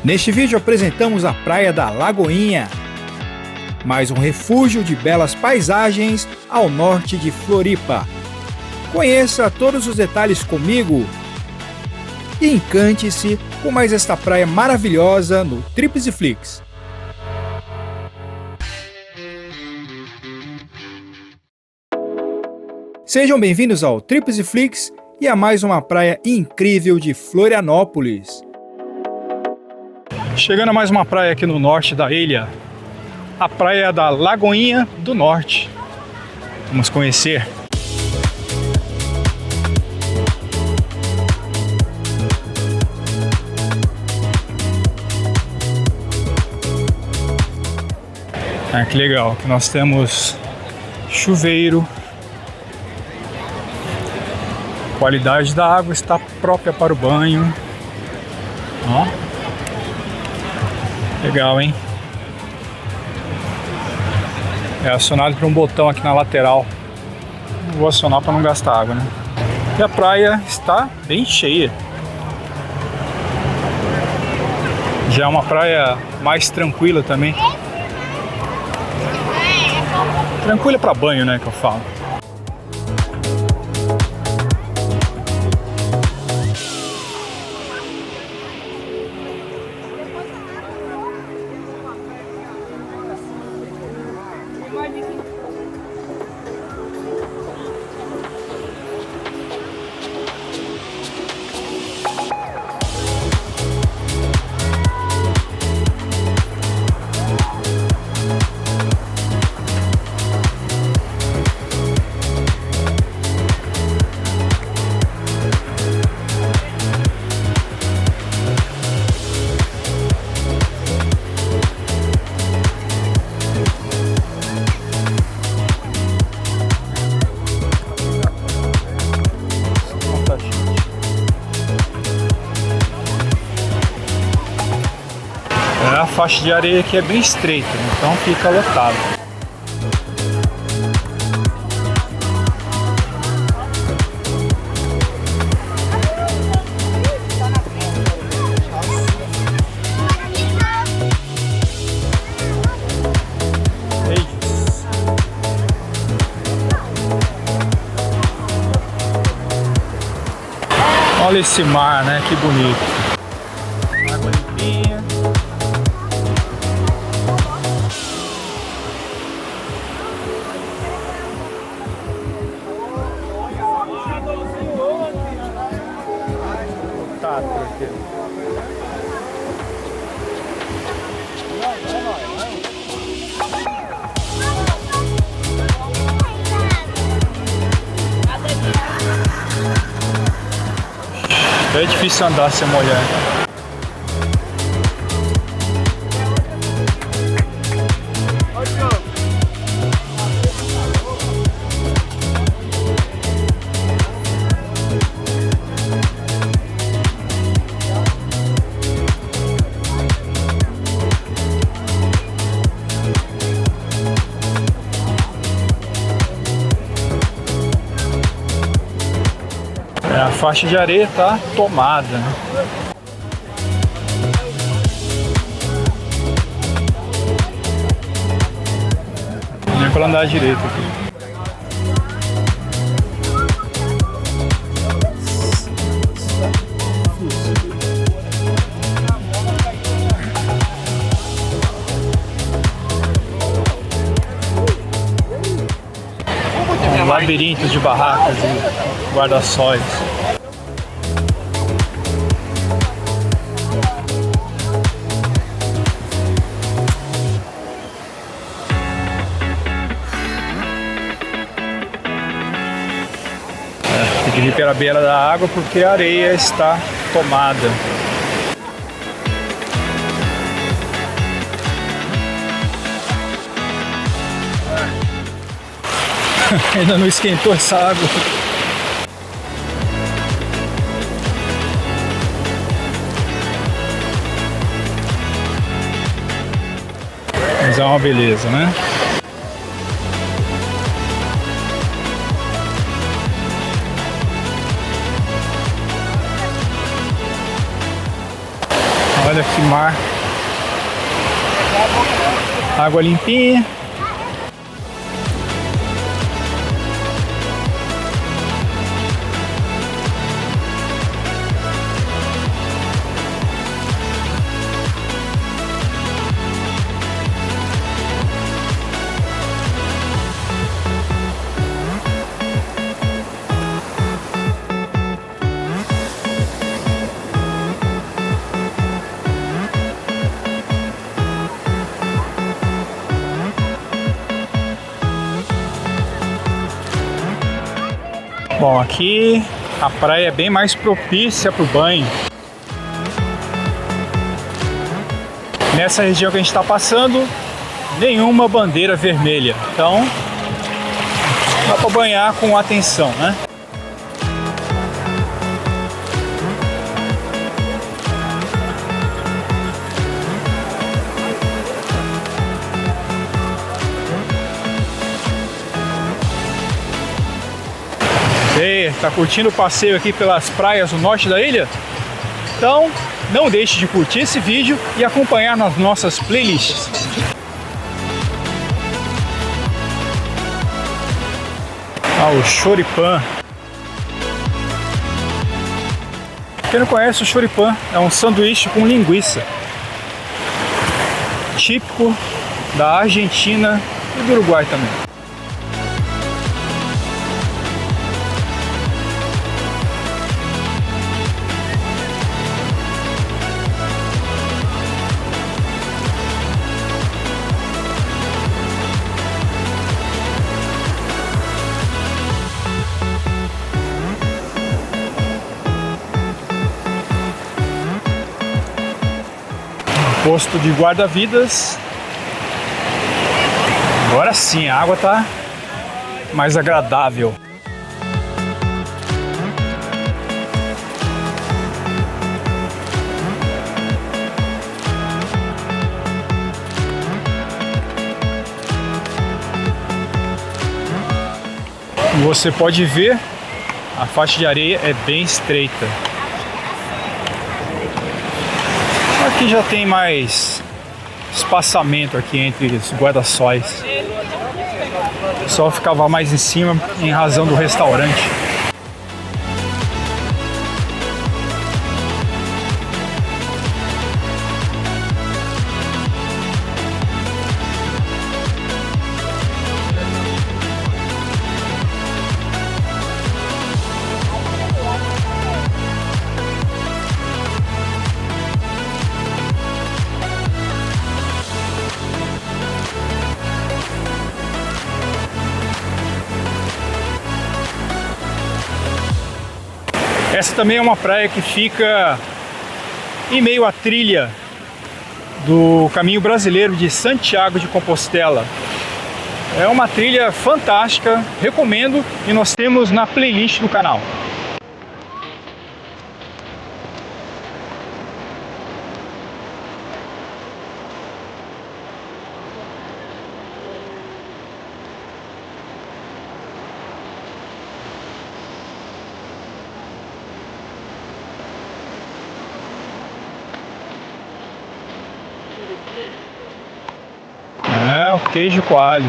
Neste vídeo apresentamos a praia da Lagoinha, mais um refúgio de belas paisagens ao norte de Floripa. Conheça todos os detalhes comigo e encante-se com mais esta praia maravilhosa no Trips e Flix. Sejam bem-vindos ao Trips e Flix e a mais uma praia incrível de Florianópolis. Chegando a mais uma praia aqui no norte da ilha, a praia da Lagoinha do Norte. Vamos conhecer. Ah, que legal, aqui nós temos chuveiro. A qualidade da água está própria para o banho. Ó. Legal, hein? É acionado por um botão aqui na lateral. Não vou acionar para não gastar água, né? E a praia está bem cheia. Já é uma praia mais tranquila também. Tranquila para banho, né, que eu falo. A faixa de areia aqui é bem estreita, então fica lotado. Olha esse mar, né? Que bonito. Água limpinha. Tá por aqui. É difícil andar sem molhar. A faixa de areia tá tomada, né? Nem para andar direito aqui. Labirintos de barracas e guarda-sóis. Tem que vir pela beira da água porque a areia está tomada. Ainda não esquentou essa água. Mas é uma beleza, né? Olha que mar. Água limpinha. Bom, aqui a praia é bem mais propícia para o banho. Nessa região que a gente está passando, nenhuma bandeira vermelha. Então, dá para banhar com atenção, né? Tá curtindo o passeio aqui pelas praias do norte da ilha? Então, não deixe de curtir esse vídeo e acompanhar nas nossas playlists. O choripã. Quem não conhece o choripã, é um sanduíche com linguiça, típico da Argentina e do Uruguai também. Posto de guarda-vidas. Agora sim, a água tá mais agradável. Você pode ver, a faixa de areia é bem estreita. Aqui já tem mais espaçamento aqui entre os guarda-sóis. O sol ficava mais em cima em razão do restaurante. Essa também é uma praia que fica em meio à trilha do Caminho Brasileiro de Santiago de Compostela. É uma trilha fantástica, recomendo, e nós temos na playlist do canal. É, o queijo coalho.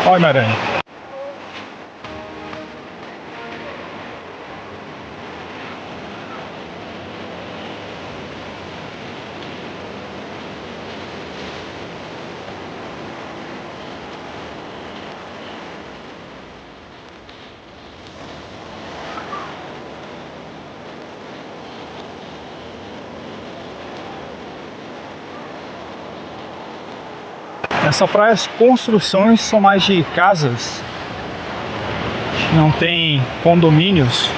Olha a aranha. Nessa praia as construções são mais de casas, não tem condomínios.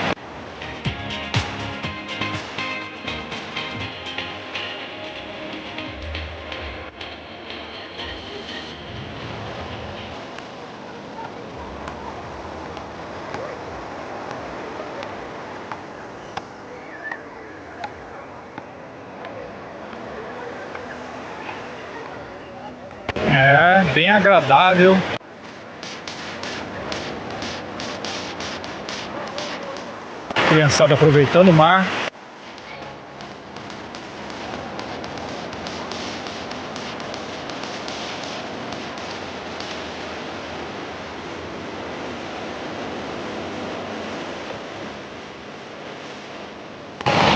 bem agradável. Criançada aproveitando o mar.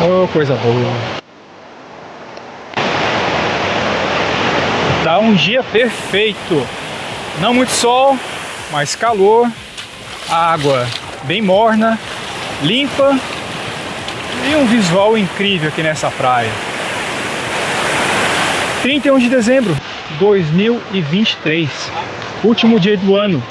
Oh, coisa boa. Tá um dia perfeito. Não muito sol, mas calor. A água bem morna, limpa e um visual incrível aqui nessa praia. 31 de dezembro de 2023, último dia do ano.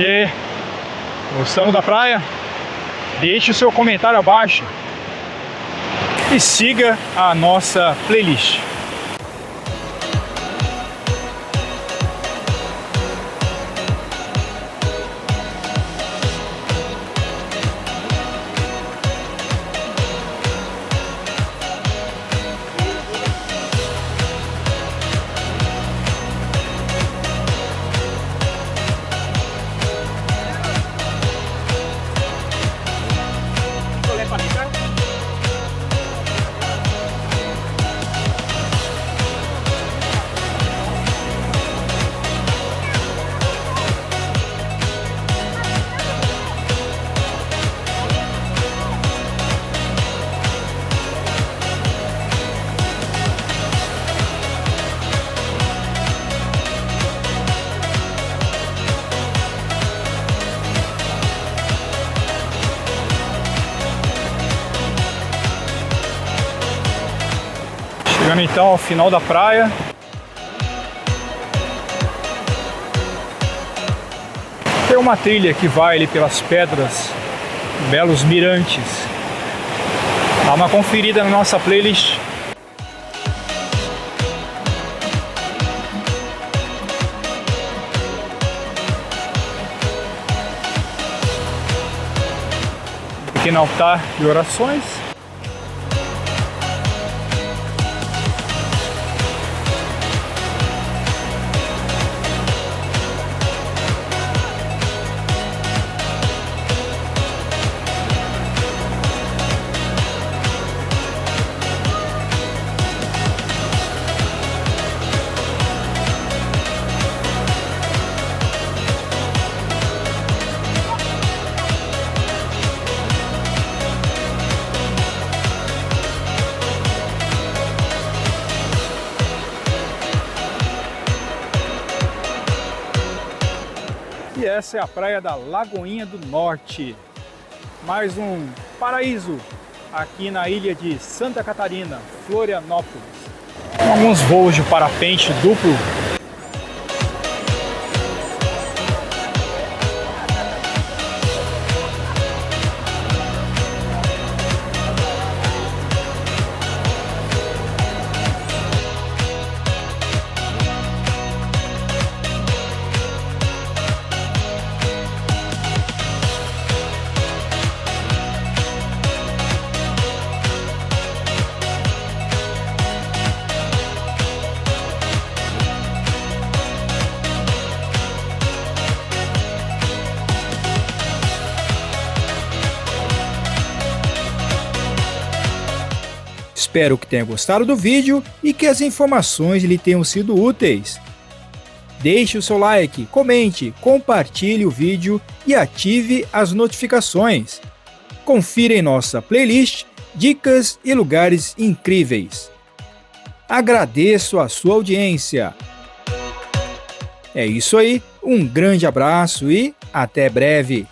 E gostando da praia? Deixe o seu comentário abaixo e siga a nossa playlist. Chegando então ao final da praia. Tem uma trilha que vai ali pelas pedras, belos mirantes. Dá uma conferida na nossa playlist. Pequeno altar de orações. E essa é a praia da Lagoinha do Norte. Mais um paraíso aqui na ilha de Santa Catarina, Florianópolis. Com alguns voos de parapente duplo. Espero que tenha gostado do vídeo e que as informações lhe tenham sido úteis. Deixe o seu like, comente, compartilhe o vídeo e ative as notificações. Confira em nossa playlist dicas e lugares incríveis. Agradeço a sua audiência. É isso aí, um grande abraço e até breve!